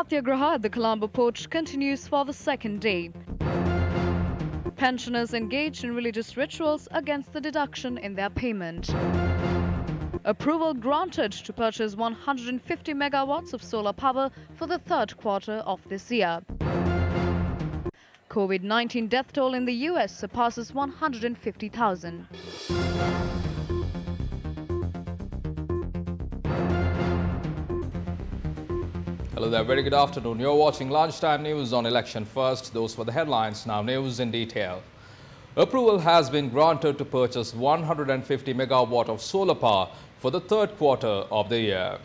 Satyagraha at the Colombo port continues for the second day. Pensioners engaged in religious rituals against the deduction in their payment. Approval granted to purchase 150 megawatts of solar power for the third quarter of this year. COVID-19 death toll in the US surpasses 150,000. Hello there, very good afternoon. You're watching Lunchtime News on Election First. Those were the headlines, now news in detail. Approval has been granted to purchase 150 megawatt of solar power for the third quarter of the year.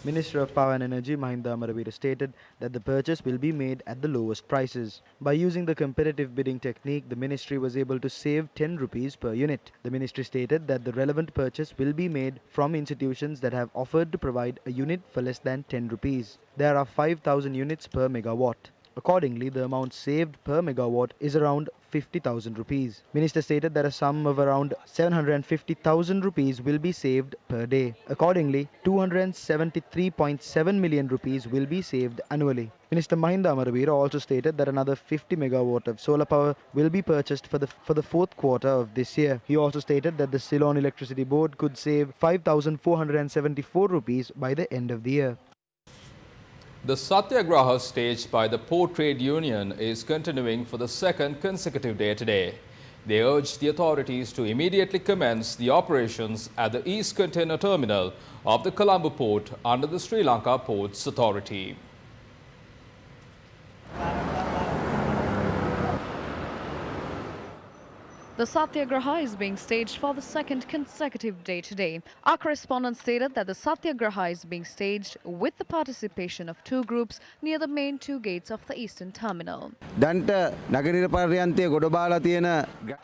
Minister of Power and Energy Mahinda Amaravira stated that the purchase will be made at the lowest prices. By using the competitive bidding technique, the ministry was able to save 10 rupees per unit. The ministry stated that the relevant purchase will be made from institutions that have offered to provide a unit for less than 10 rupees. There are 5,000 units per megawatt. Accordingly, the amount saved per megawatt is around 50,000 rupees. Minister stated that a sum of around 750,000 rupees will be saved per day. Accordingly, 273.7 million rupees will be saved annually. Minister Mahinda Amaravira also stated that another 50 megawatt of solar power will be purchased for the fourth quarter of this year. He also stated that the Ceylon Electricity Board could save 5,474 rupees by the end of the year. The Satyagraha staged by the Port Trade Union is continuing for the second consecutive day today. They urged the authorities to immediately commence the operations at the East Container Terminal of the Colombo Port under the Sri Lanka Ports Authority. The Satyagraha is being staged for the second consecutive day today. Our correspondent stated that the Satyagraha is being staged with the participation of two groups near the main two gates of the Eastern Terminal.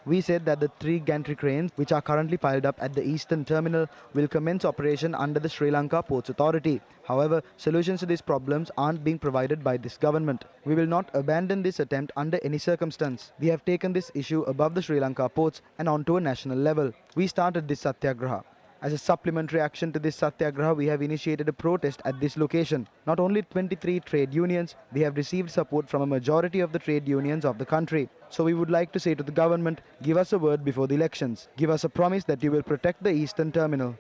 We said that the three gantry cranes, which are currently piled up at the Eastern Terminal, will commence operation under the Sri Lanka Ports Authority. However, solutions to these problems aren't being provided by this government. We will not abandon this attempt under any circumstance. We have taken this issue above the Sri Lanka ports and onto a national level. We started this Satyagraha. As a supplementary action to this Satyagraha, we have initiated a protest at this location. Not only 23 trade unions, we have received support from a majority of the trade unions of the country. So we would like to say to the government, give us a word before the elections. Give us a promise that you will protect the Eastern Terminal.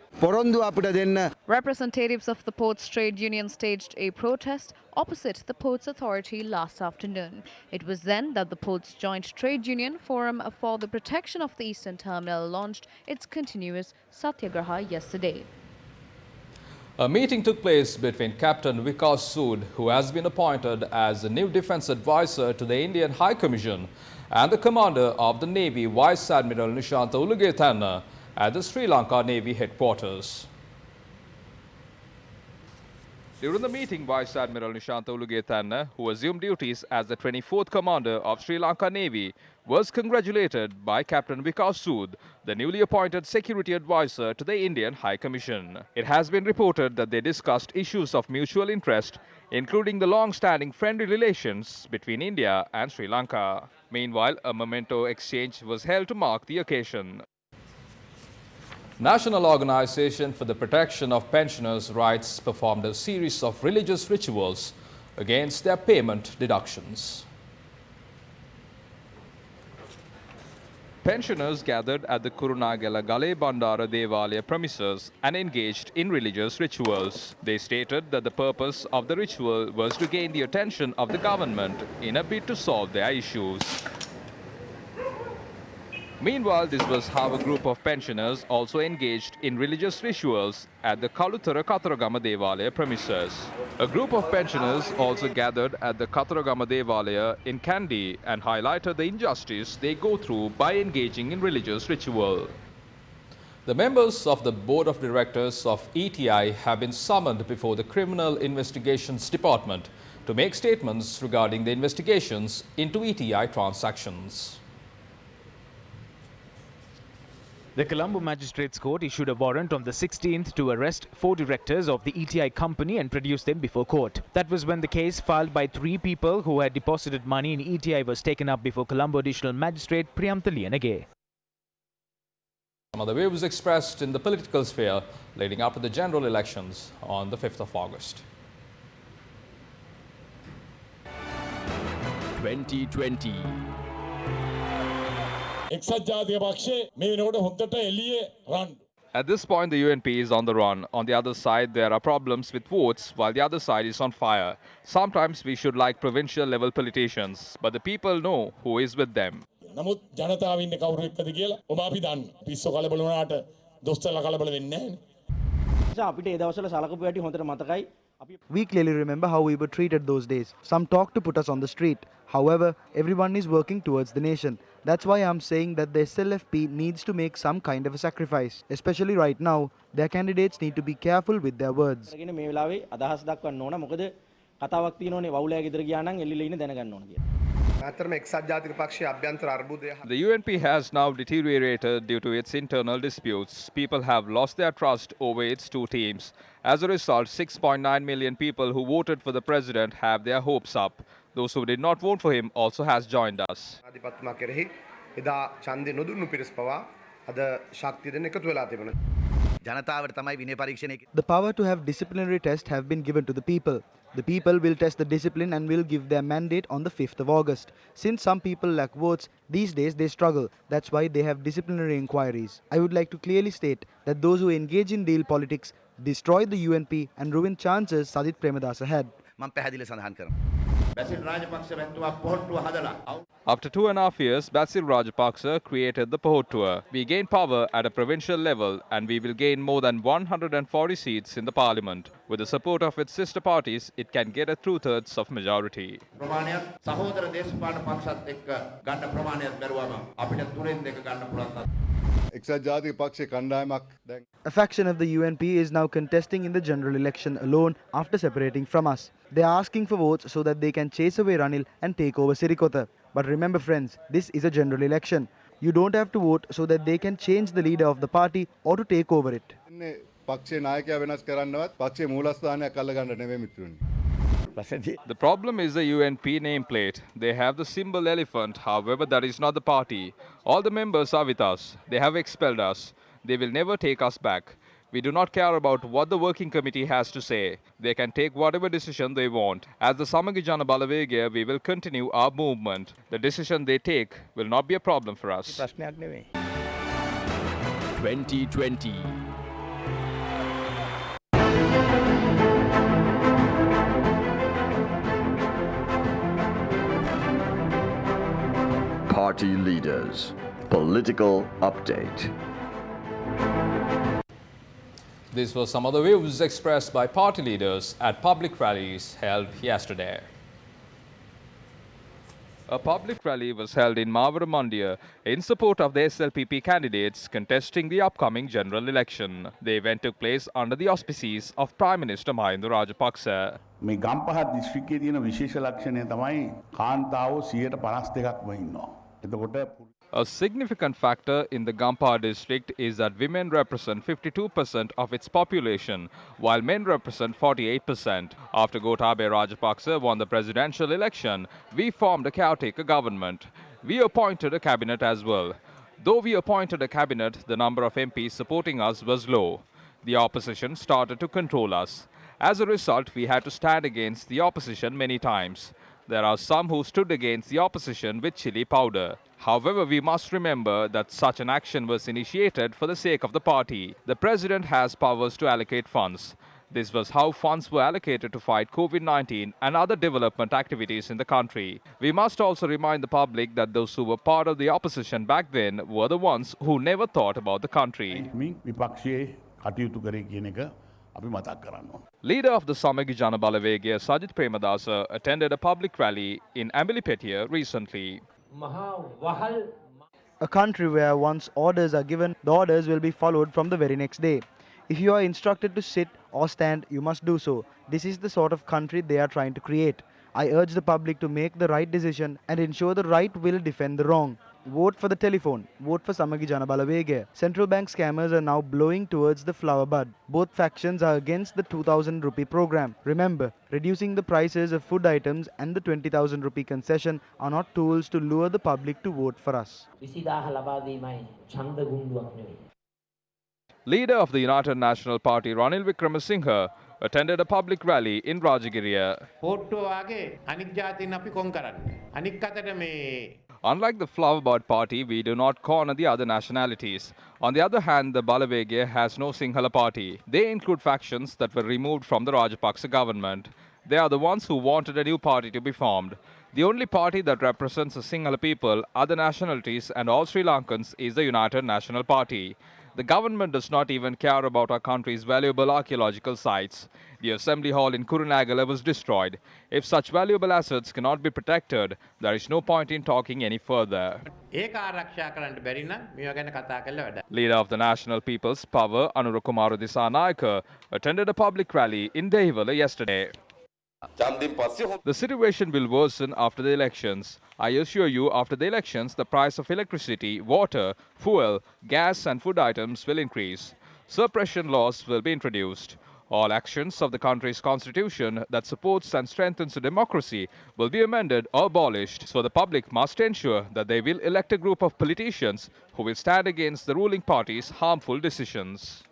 Representatives of the Ports Trade Union staged a protest opposite the Ports Authority last afternoon. It was then that the Ports Joint Trade Union Forum for the Protection of the Eastern Terminal launched its continuous Satyagraha yesterday. A meeting took place between Captain Vikas Sood, who has been appointed as the new defense advisor to the Indian High Commission, and the commander of the Navy, Vice Admiral Nishanta Ulugethanna, at the Sri Lanka Navy headquarters. During the meeting, Vice Admiral Nishanta Ulugethanna, who assumed duties as the 24th Commander of Sri Lanka Navy, was congratulated by Captain Vikas Sood, the newly appointed Security Advisor to the Indian High Commission. It has been reported that they discussed issues of mutual interest, including the long-standing friendly relations between India and Sri Lanka. Meanwhile, a memento exchange was held to mark the occasion. National Organization for the Protection of Pensioners' Rights performed a series of religious rituals against their payment deductions. Pensioners gathered at the Kurunagala Gale Bandara Devalaya premises and engaged in religious rituals. They stated that the purpose of the ritual was to gain the attention of the government in a bid to solve their issues. Meanwhile, this was how a group of pensioners also engaged in religious rituals at the Kalutara Kataragama Devalaya premises. A group of pensioners also gathered at the Kataragama Devalaya in Kandy and highlighted the injustice they go through by engaging in religious ritual. The members of the Board of Directors of ETI have been summoned before the Criminal Investigations Department to make statements regarding the investigations into ETI transactions. The Colombo Magistrates Court issued a warrant on the 16th to arrest 4 directors of the ETI company and produce them before court. That was when the case filed by 3 people who had deposited money in ETI was taken up before Colombo Additional Magistrate Priyamtha Liyanage. Some of the views expressed in the political sphere leading up to the general elections on the 5th of August. 2020. එක්සත් ජාතික පක්ෂය මේ වෙනකොට හොත්තට එළියේ රන්. At this point, the UNP is on the run. On the other side, there are problems with votes, while the other side is on fire. Sometimes we should like provincial level politicians, but the people know who is with them. නමුත් ජනතාව ඉන්නේ කවුරු එක්කද කියලා ඔබ අපි දන්න. පිස්සු කලබල වුණාට දොස්තරලා කලබල වෙන්නේ නැහැ නේ. අපිට ඒ දවස්වල සලකපු හැටි හොඳට මතකයි. We clearly remember how we were treated those days. Some talked to put us on the street. However, everyone is working towards the nation. That's why I'm saying that the SLFP needs to make some kind of a sacrifice. Especially right now, their candidates need to be careful with their words. මේ වෙලාවේ අදහස් දක්වන්න ඕන. මොකද කතාවක් තියෙනෝනේ වවුලයා ගෙදර ගියා නම් එල්ලිලා ඉන්න දැනගන්න ඕන කියලා. The UNP has now deteriorated due to its internal disputes. People have lost their trust over its two teams. As a result, 6.9 million people who voted for the president have their hopes up. Those who did not vote for him also has joined us. The power to have disciplinary tests have been given to the people. The people will test the discipline and will give their mandate on the 5th of August. Since some people lack votes, these days they struggle. That's why they have disciplinary inquiries. I would like to clearly state that those who engage in deal politics destroy the UNP and ruin chances Sajith Premadasa had. After 2.5 years, Basil Rajapaksa created the Pohottua. We gained power at a provincial level and we will gain more than 140 seats in the parliament. With the support of its sister parties, it can get a 2/3 of majority. A faction of the UNP is now contesting in the general election alone after separating from us. They are asking for votes so that they can chase away Ranil and take over Sirikota. But remember friends, this is a general election. You don't have to vote so that they can change the leader of the party or to take over it. The problem is the UNP nameplate. They have the symbol elephant, however that is not the party. All the members are with us. They have expelled us. They will never take us back. We do not care about what the working committee has to say. They can take whatever decision they want. As the Samagi Jana Balawegaya, we will continue our movement. The decision they take will not be a problem for us. 2020. Party leaders. Political update. These were some of the views expressed by party leaders at public rallies held yesterday. A public rally was held in Mavaramandia in support of the SLPP candidates contesting the upcoming general election. The event took place under the auspices of Prime Minister Mahinda Rajapaksa. මේ ගම්පහ දිස්ත්‍රික්කයේ තියෙන විශේෂ ලක්ෂණය තමයි කාන්තාවෝ 52%ක්ම ඉන්නවා. එතකොට A significant factor in the Gampa district is that women represent 52% of its population, while men represent 48%. After Gotabaya Rajapaksa won the presidential election, we formed a caretaker government. We appointed a cabinet as well. Though we appointed a cabinet, the number of MPs supporting us was low. The opposition started to control us. As a result, we had to stand against the opposition many times. There are some who stood against the opposition with chili powder. However, we must remember that such an action was initiated for the sake of the party. The president has powers to allocate funds. This was how funds were allocated to fight COVID-19 and other development activities in the country. We must also remind the public that those who were part of the opposition back then were the ones who never thought about the country. විපක්ෂයේ කටයුතු කරේ කියන එක අපි මතක් කරන්න ඕන. Leader of the Samagi Jana Balawegaya, Sajith Premadasa, attended a public rally in Ambilipetia recently. A country where once orders are given, the orders will be followed from the very next day. If you are instructed to sit or stand, you must do so. This is the sort of country they are trying to create. I urge the public to make the right decision and ensure the right will defend the wrong. Vote for the telephone. Vote for Samagi Jana Balawegaya. Central bank scammers are now blowing towards the flower bud. Both factions are against the 2,000 rupee program. Remember, reducing the prices of food items and the 20,000 rupee concession are not tools to lure the public to vote for us. Leader of the United National Party, Ranil Wickremesinghe, attended a public rally in Rajagiriya. Unlike the Flowerbird Party, we do not corner the other nationalities. On the other hand, the Balavegya has no Sinhala party. They include factions that were removed from the Rajapaksa government. They are the ones who wanted a new party to be formed. The only party that represents the Sinhala people, other nationalities and all Sri Lankans is the United National Party. The government does not even care about our country's valuable archaeological sites. The assembly hall in Kurunagala was destroyed. If such valuable assets cannot be protected, there is no point in talking any further. Leader of the National People's Power, Anurakumara Disanayake, attended a public rally in Dehiwala yesterday. The situation will worsen after the elections. I assure you, after the elections, the price of electricity, water, fuel, gas and food items will increase. Suppression laws will be introduced. All actions of the country's constitution that supports and strengthens democracy will be amended or abolished, so the public must ensure that they will elect a group of politicians who will stand against the ruling party's harmful decisions.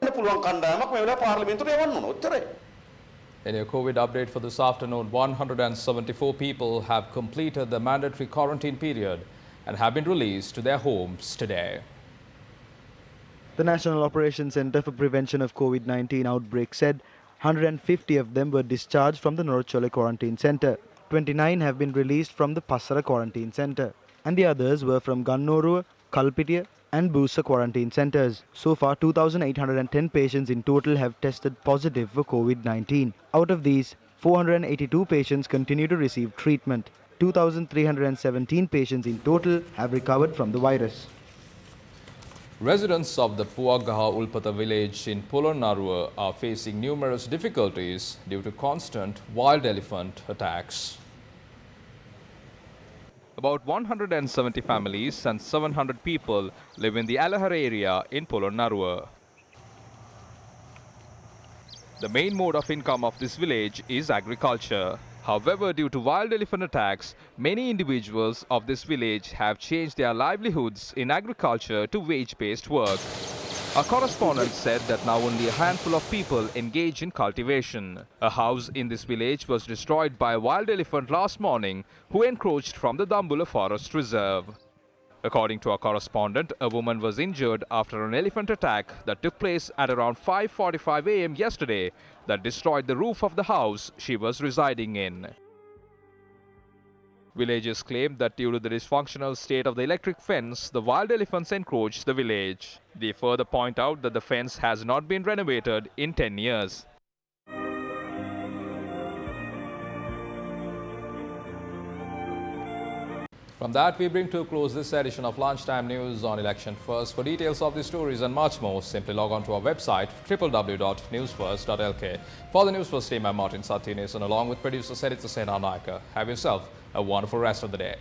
In a COVID update for this afternoon, 174 people have completed the mandatory quarantine period and have been released to their homes today. The National Operations Centre for Prevention of COVID-19 outbreak said 150 of them were discharged from the Norachole Quarantine Centre. 29 have been released from the Passara Quarantine Centre, and the others were from Gannoruwa, Kalpitiya and Busa quarantine centres. So far, 2,810 patients in total have tested positive for COVID-19. Out of these, 482 patients continue to receive treatment. 2,317 patients in total have recovered from the virus. Residents of the Puagaha Ulpata village in Polonnaruwa are facing numerous difficulties due to constant wild elephant attacks. About 170 families and 700 people live in the Alahar area in Polonnaruwa. The main mode of income of this village is agriculture. However, due to wild elephant attacks, many individuals of this village have changed their livelihoods in agriculture to wage-based work. Our correspondent said that now only a handful of people engage in cultivation. A house in this village was destroyed by a wild elephant last morning who encroached from the Dambula Forest Reserve. According to our correspondent, a woman was injured after an elephant attack that took place at around 5:45 a.m. yesterday that destroyed the roof of the house she was residing in. Villagers claim that due to the dysfunctional state of the electric fence, the wild elephants encroached the village. They further point out that the fence has not been renovated in 10 years. From that, we bring to a close this edition of Lunchtime News on Election First. For details of these stories and much more, simply log on to our website, www.newsfirst.lk. For the News First team, I'm Martin Sathinesan, along with producer Saritha Senanayake. Have yourself a wonderful rest of the day.